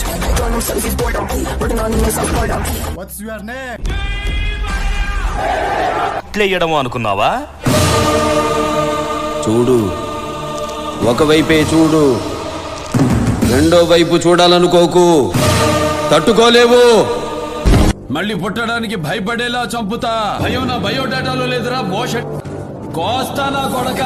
push. Throwing themselves is boredom. Working on the news of boredom. What's your name? క్లియడము అనుకున్నావా? చూడు, ఒకవైపే చూడు, రెండో వైపు చూడాలనుకోకు, తట్టుకోలేవు. మళ్ళీ పుట్టడానికి భయపడేలా చంపుతా. భయం నా బయోడేటాలో లేదురా. కోస్తా నా కొడక.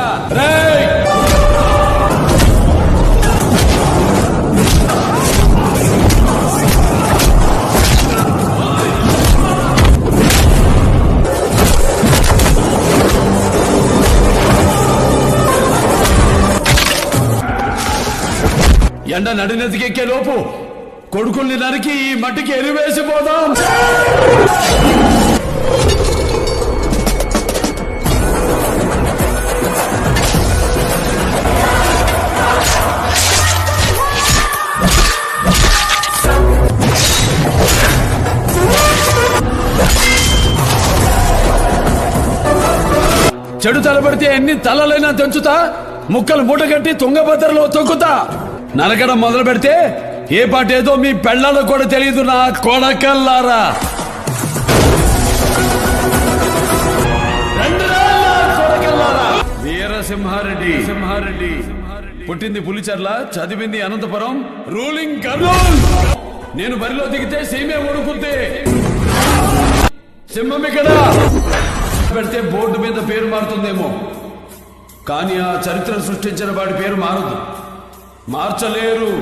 ఎండ నడినెతికెక్కే లోపు కొడుకుల్ని నరికి ఈ మట్టికి ఎరివేసిపోదాం. చెడు తలబడితే ఎన్ని తలలైనా తెంచుతా. ముక్కలు మూటగట్టి తుంగభద్రలో తొక్కుతా. నరకడం మొదలు పెడితే ఏ పాటేదో మీ పెళ్ళాలకు కూడా తెలియదు నా కొడకల్లారా. వీరసింహారెడ్డి సింహారెడ్డి పుట్టింది పులిచెర్ల, చదివింది అనంతపురం, రూలింగ్ కర్నూల్. నేను బరిలో దిగితే సీమే ఉడుకుద్ది. సింహం ఇక్కడ పెడితే బోర్డు మీద పేరు మారుతుందేమో, కానీ ఆ చరిత్ర సృష్టించిన వాడి పేరు మారదు. మార్చలేరు.